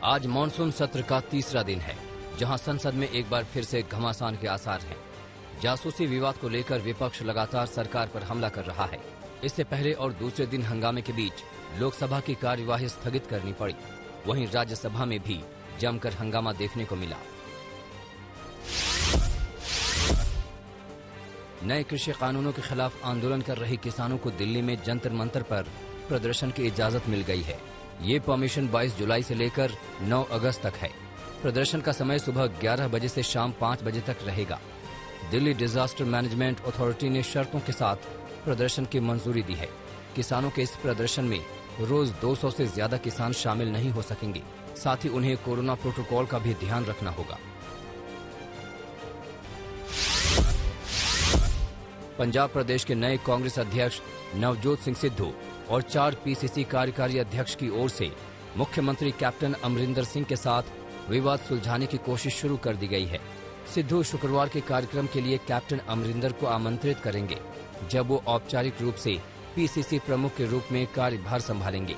आज मॉनसून सत्र का तीसरा दिन है, जहां संसद में एक बार फिर से घमासान के आसार हैं। जासूसी विवाद को लेकर विपक्ष लगातार सरकार पर हमला कर रहा है। इससे पहले और दूसरे दिन हंगामे के बीच लोकसभा की कार्यवाही स्थगित करनी पड़ी। वहीं राज्यसभा में भी जमकर हंगामा देखने को मिला। नए कृषि कानूनों के खिलाफ आंदोलन कर रहे किसानों को दिल्ली में जंतर मंतर पर प्रदर्शन की इजाजत मिल गई है। ये परमिशन 22 जुलाई से लेकर 9 अगस्त तक है। प्रदर्शन का समय सुबह 11 बजे से शाम 5 बजे तक रहेगा। दिल्ली डिजास्टर मैनेजमेंट अथॉरिटी ने शर्तों के साथ प्रदर्शन की मंजूरी दी है। किसानों के इस प्रदर्शन में रोज 200 से ज्यादा किसान शामिल नहीं हो सकेंगे। साथ ही उन्हें कोरोना प्रोटोकॉल का भी ध्यान रखना होगा। पंजाब प्रदेश के नए कांग्रेस अध्यक्ष नवजोत सिंह सिद्धू और 4 पीसीसी कार्यकारी अध्यक्ष की ओर से मुख्यमंत्री कैप्टन अमरिंदर सिंह के साथ विवाद सुलझाने की कोशिश शुरू कर दी गई है। सिद्धू शुक्रवार के कार्यक्रम के लिए कैप्टन अमरिंदर को आमंत्रित करेंगे, जब वो औपचारिक रूप से पीसीसी प्रमुख के रूप में कार्यभार संभालेंगे।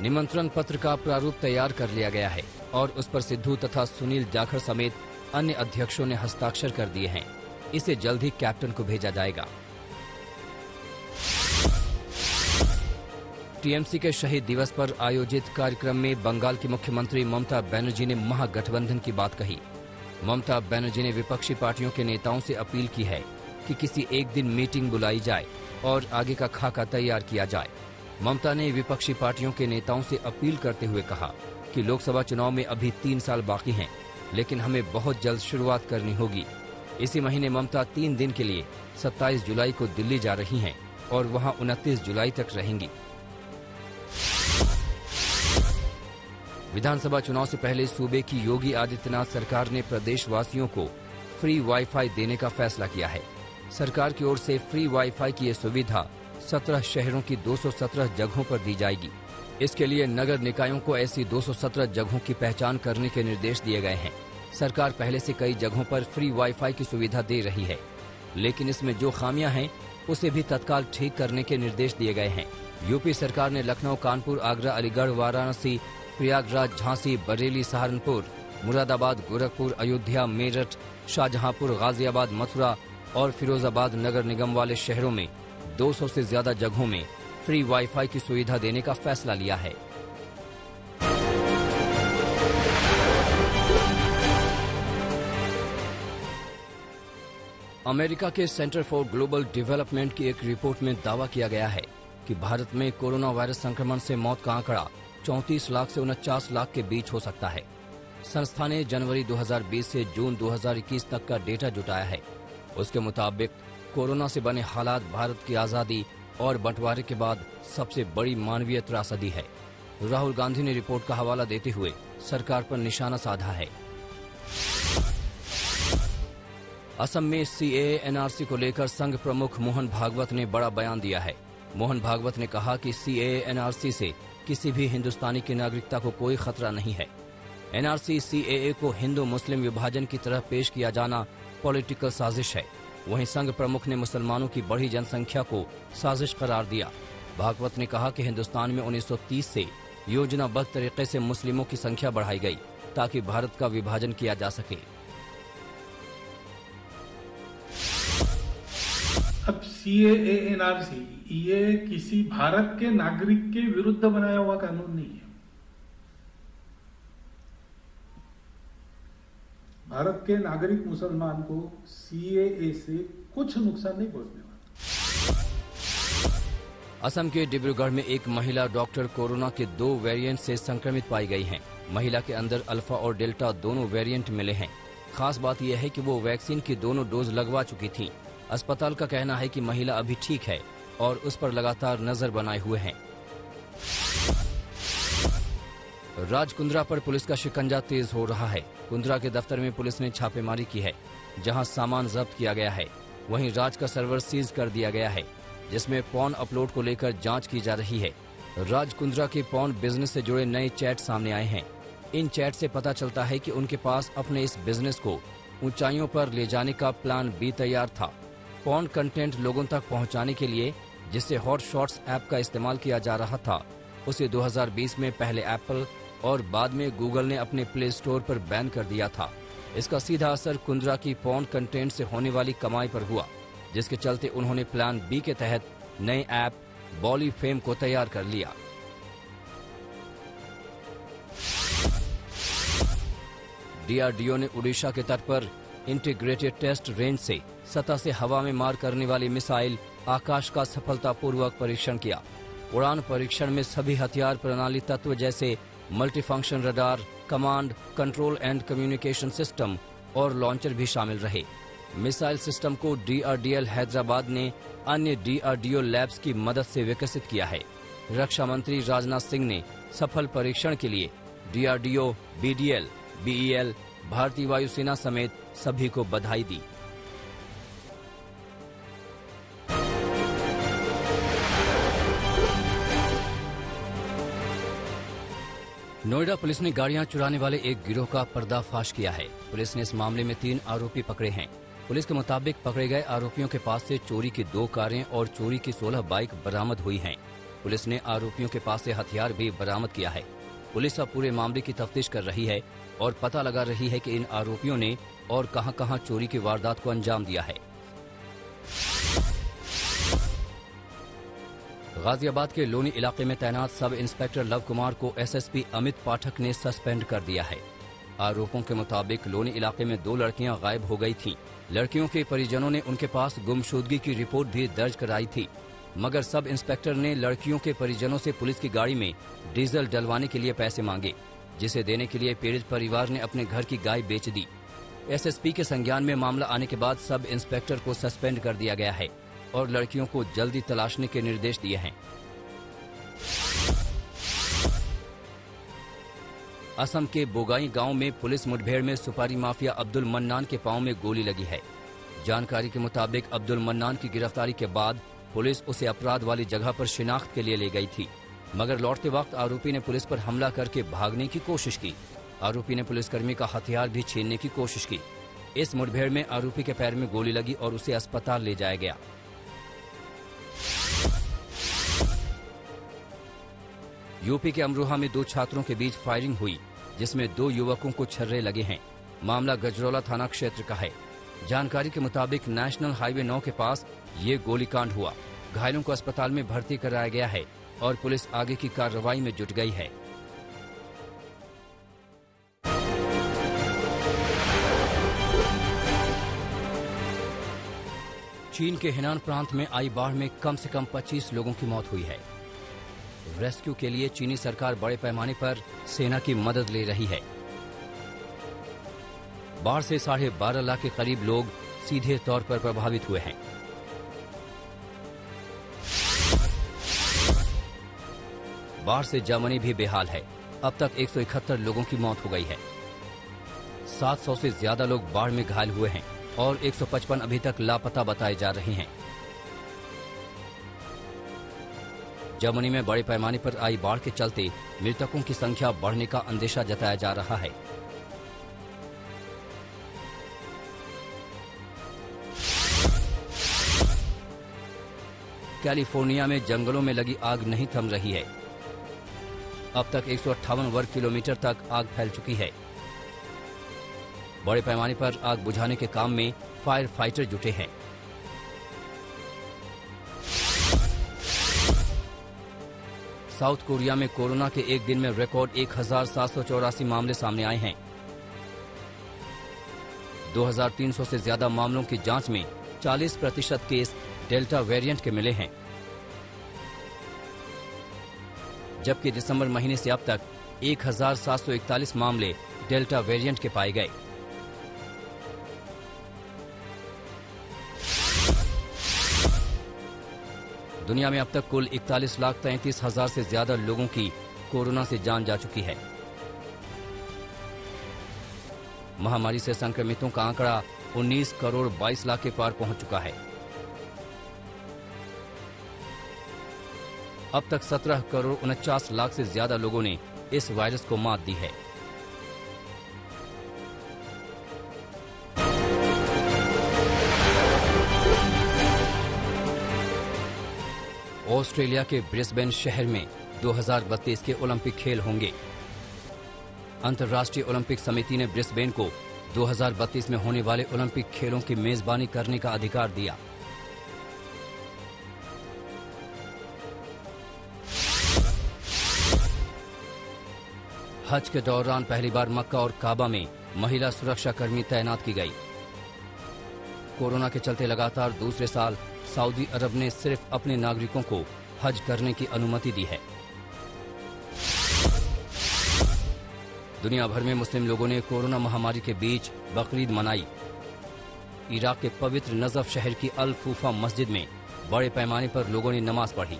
निमंत्रण पत्र का प्रारूप तैयार कर लिया गया है और उस पर सिद्धू तथा सुनील जाखड़ समेत अन्य अध्यक्षों ने हस्ताक्षर कर दिए हैं। इसे जल्द ही कैप्टन को भेजा जाएगा। टीएमसी के शहीद दिवस पर आयोजित कार्यक्रम में बंगाल की मुख्यमंत्री ममता बनर्जी ने महागठबंधन की बात कही। ममता बनर्जी ने विपक्षी पार्टियों के नेताओं से अपील की है कि किसी एक दिन मीटिंग बुलाई जाए और आगे का खाका तैयार किया जाए। ममता ने विपक्षी पार्टियों के नेताओं से अपील करते हुए कहा कि लोकसभा चुनाव में अभी 3 साल बाकी हैं, लेकिन हमें बहुत जल्द शुरुआत करनी होगी। इसी महीने ममता 3 दिन के लिए 27 जुलाई को दिल्ली जा रही हैं और वहां 29 जुलाई तक रहेंगी। विधानसभा चुनाव से पहले सूबे की योगी आदित्यनाथ सरकार ने प्रदेशवासियों को फ्री वाईफाई देने का फैसला किया है। सरकार की ओर से फ्री वाईफाई की यह सुविधा 17 शहरों की 217 जगहों पर दी जाएगी। इसके लिए नगर निकायों को ऐसी 217 जगहों की पहचान करने के निर्देश दिए गए हैं। सरकार पहले से कई जगहों पर फ्री वाईफाई की सुविधा दे रही है, लेकिन इसमें जो खामियां हैं उसे भी तत्काल ठीक करने के निर्देश दिए गए हैं। यूपी सरकार ने लखनऊ, कानपुर, आगरा, अलीगढ़, वाराणसी, प्रयागराज, झांसी, बरेली, सहारनपुर, मुरादाबाद, गोरखपुर, अयोध्या, मेरठ, शाहजहांपुर, गाजियाबाद, मथुरा और फिरोजाबाद नगर निगम वाले शहरों में 200 से ज्यादा जगहों में फ्री वाईफाई की सुविधा देने का फैसला लिया है। अमेरिका के सेंटर फॉर ग्लोबल डेवलपमेंट की एक रिपोर्ट में दावा किया गया है कि भारत में कोरोना वायरस संक्रमण से मौत का आंकड़ा 34 लाख से 49 लाख के बीच हो सकता है। संस्था ने जनवरी 2020 से जून 2021 तक का डेटा जुटाया है। उसके मुताबिक कोरोना से बने हालात भारत की आजादी और बंटवारे के बाद सबसे बड़ी मानवीय त्रासदी है। राहुल गांधी ने रिपोर्ट का हवाला देते हुए सरकार पर निशाना साधा है। असम में सीएए एनआरसी को लेकर संघ प्रमुख मोहन भागवत ने बड़ा बयान दिया है। मोहन भागवत ने कहा कि सीएए एनआरसी से किसी भी हिंदुस्तानी की नागरिकता को कोई खतरा नहीं है। एनआरसी सीएए को हिंदू मुस्लिम विभाजन की तरह पेश किया जाना पॉलिटिकल साजिश है। वहीं संघ प्रमुख ने मुसलमानों की बढ़ी जनसंख्या को साजिश करार दिया। भागवत ने कहा कि हिंदुस्तान में 1930 से योजनाबद्ध तरीके से मुस्लिमों की संख्या बढ़ाई गई ताकि भारत का विभाजन किया जा सके। अब सीएए एनआरसी ये किसी भारत के नागरिक के विरुद्ध बनाया हुआ कानून नहीं है। भारत के नागरिक मुसलमान को सीएए से कुछ नुकसान नहीं पहुंचने वाला। असम के डिब्रूगढ़ में एक महिला डॉक्टर कोरोना के 2 वेरिएंट से संक्रमित पाई गई हैं। महिला के अंदर अल्फा और डेल्टा दोनों वेरिएंट मिले हैं। खास बात यह है कि वो वैक्सीन की दोनों डोज लगवा चुकी थी। अस्पताल का कहना है कि महिला अभी ठीक है और उस पर लगातार नजर बनाए हुए हैं। राजकुंद्रा पर पुलिस का शिकंजा तेज हो रहा है। कुंद्रा के दफ्तर में पुलिस ने छापेमारी की है, जहां सामान जब्त किया गया है। वहीं राज का सर्वर सीज कर दिया गया है, जिसमें पॉर्न अपलोड को लेकर जांच की जा रही है। राजकुंद्रा के पॉर्न बिजनेस से जुड़े नए चैट सामने आए हैं। इन चैट से पता चलता है कि उनके पास अपने इस बिजनेस को ऊंचाइयों पर ले जाने का प्लान भी तैयार था। पॉर्न कंटेंट लोगों तक पहुंचाने के लिए जिससे हॉट शॉट्स ऐप का इस्तेमाल किया जा रहा था, उसे 2020 में पहले एप्पल और बाद में गूगल ने अपने प्ले स्टोर पर बैन कर दिया था। इसका सीधा असर कुंद्रा की पॉर्न कंटेंट से होने वाली कमाई पर हुआ, जिसके चलते उन्होंने प्लान बी के तहत नए ऐप बॉली फेम को तैयार कर लिया। डीआरडीओ ने उड़ीसा के तट पर इंटीग्रेटेड टेस्ट रेंज से सतह से हवा में मार करने वाली मिसाइल आकाश का सफलतापूर्वक परीक्षण किया। उड़ान परीक्षण में सभी हथियार प्रणाली तत्व जैसे multifunction radar, command, control and communication system और लॉन्चर भी शामिल रहे। मिसाइल सिस्टम को डीआरडीएल हैदराबाद ने अन्य डीआरडीओ लैब्स की मदद से विकसित किया है। रक्षा मंत्री राजनाथ सिंह ने सफल परीक्षण के लिए डीआरडीओ, बीडीएल, बीईएल, भारतीय वायुसेना समेत सभी को बधाई दी। नोएडा पुलिस ने गाड़ियां चुराने वाले एक गिरोह का पर्दाफाश किया है। पुलिस ने इस मामले में 3 आरोपी पकड़े हैं। पुलिस के मुताबिक पकड़े गए आरोपियों के पास से चोरी की 2 कारें और चोरी की 16 बाइक बरामद हुई हैं। पुलिस ने आरोपियों के पास से हथियार भी बरामद किया है। पुलिस अब पूरे मामले की तफ्तीश कर रही है और पता लगा रही है कि इन आरोपियों ने और कहां-कहां चोरी की वारदात को अंजाम दिया है। गाजियाबाद के लोनी इलाके में तैनात सब इंस्पेक्टर लव कुमार को एसएसपी अमित पाठक ने सस्पेंड कर दिया है। आरोपों के मुताबिक लोनी इलाके में 2 लड़कियां गायब हो गई थीं। लड़कियों के परिजनों ने उनके पास गुमशुदगी की रिपोर्ट भी दर्ज कराई थी, मगर सब इंस्पेक्टर ने लड़कियों के परिजनों से पुलिस की गाड़ी में डीजल डलवाने के लिए पैसे मांगे, जिसे देने के लिए पीड़ित परिवार ने अपने घर की गाय बेच दी। एसएसपी के संज्ञान में मामला आने के बाद सब इंस्पेक्टर को सस्पेंड कर दिया गया है और लड़कियों को जल्दी तलाशने के निर्देश दिए हैं। असम के बोगाई गांव में पुलिस मुठभेड़ में सुपारी माफिया अब्दुल मन्नान के पांव में गोली लगी है। जानकारी के मुताबिक अब्दुल मन्नान की गिरफ्तारी के बाद पुलिस उसे अपराध वाली जगह पर शिनाख्त के लिए ले गई थी, मगर लौटते वक्त आरोपी ने पुलिस पर हमला करके भागने की कोशिश की। आरोपी ने पुलिसकर्मी का हथियार भी छीनने की कोशिश की। इस मुठभेड़ में आरोपी के पैर में गोली लगी और उसे अस्पताल ले जाया गया। यूपी के अमरोहा में 2 छात्रों के बीच फायरिंग हुई, जिसमें 2 युवकों को छर्रे लगे हैं। मामला गजरौला थाना क्षेत्र का है। जानकारी के मुताबिक नेशनल हाईवे 9 के पास ये गोलीकांड हुआ। घायलों को अस्पताल में भर्ती कराया गया है और पुलिस आगे की कार्रवाई में जुट गई है। चीन के हेनान प्रांत में आई बाढ़ में कम से कम 25 लोगों की मौत हुई है। रेस्क्यू के लिए चीनी सरकार बड़े पैमाने पर सेना की मदद ले रही है। बाढ़ से 12.5 लाख के करीब लोग सीधे तौर पर प्रभावित हुए हैं। बाढ़ से जर्मनी भी बेहाल है। अब तक 171 लोगों की मौत हो गई है। 700 से ज्यादा लोग बाढ़ में घायल हुए हैं और 155 अभी तक लापता बताए जा रहे हैं। जर्मनी में बड़े पैमाने पर आई बाढ़ के चलते मृतकों की संख्या बढ़ने का अंदेशा जताया जा रहा है। कैलिफोर्निया में जंगलों में लगी आग नहीं थम रही है। अब तक 158 वर्ग किलोमीटर तक आग फैल चुकी है। बड़े पैमाने पर आग बुझाने के काम में फायर फाइटर जुटे हैं। साउथ कोरिया में कोरोना के एक दिन में रिकॉर्ड 1784 मामले सामने आए हैं। 2300 से ज्यादा मामलों की जांच में 40% केस डेल्टा वेरिएंट के मिले हैं, जबकि दिसंबर महीने से अब तक 1741 मामले डेल्टा वेरिएंट के पाए गए। दुनिया में अब तक कुल 41,33,000 से ज्यादा लोगों की कोरोना से जान जा चुकी है। महामारी से संक्रमितों का आंकड़ा 19 करोड़ 22 लाख के पार पहुंच चुका है। अब तक 17 करोड़ 49 लाख से ज्यादा लोगों ने इस वायरस को मात दी है। ऑस्ट्रेलिया के ब्रिस्बेन शहर में 2032 के ओलंपिक खेल होंगे। अंतर्राष्ट्रीय ओलंपिक समिति ने ब्रिस्बेन को 2032 में होने वाले ओलंपिक खेलों की मेजबानी करने का अधिकार दिया। हज के दौरान पहली बार मक्का और काबा में महिला सुरक्षा कर्मी तैनात की गई। कोरोना के चलते लगातार दूसरे साल सऊदी अरब ने सिर्फ अपने नागरिकों को हज करने की अनुमति दी है। दुनिया भर में मुस्लिम लोगों ने कोरोना महामारी के बीच बकरीद मनाई। इराक के पवित्र नजफ शहर की अल फूफा मस्जिद में बड़े पैमाने पर लोगों ने नमाज पढ़ी।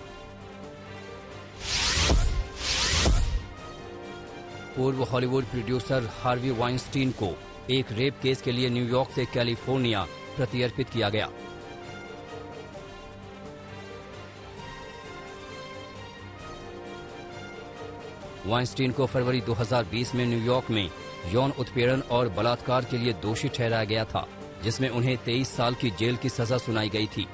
पूर्व हॉलीवुड प्रोड्यूसर हार्वी वाइनस्टीन को एक रेप केस के लिए न्यूयॉर्क से कैलिफोर्निया प्रत्यर्पित किया गया। वाइनस्टीन को फरवरी 2020 में न्यूयॉर्क में यौन उत्पीड़न और बलात्कार के लिए दोषी ठहराया गया था, जिसमें उन्हें 23 साल की जेल की सजा सुनाई गई थी।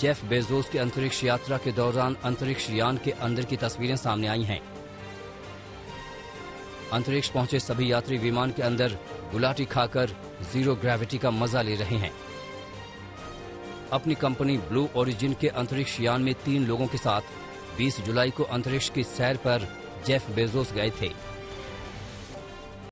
जेफ बेजोस की अंतरिक्ष यात्रा के दौरान अंतरिक्ष यान के अंदर की तस्वीरें सामने आई हैं। अंतरिक्ष पहुंचे सभी यात्री विमान के अंदर गुलाटी खाकर जीरो ग्रेविटी का मजा ले रहे हैं। अपनी कंपनी ब्लू ओरिजिन के अंतरिक्ष यान में 3 लोगों के साथ 20 जुलाई को अंतरिक्ष की सैर पर जेफ बेजोस गए थे।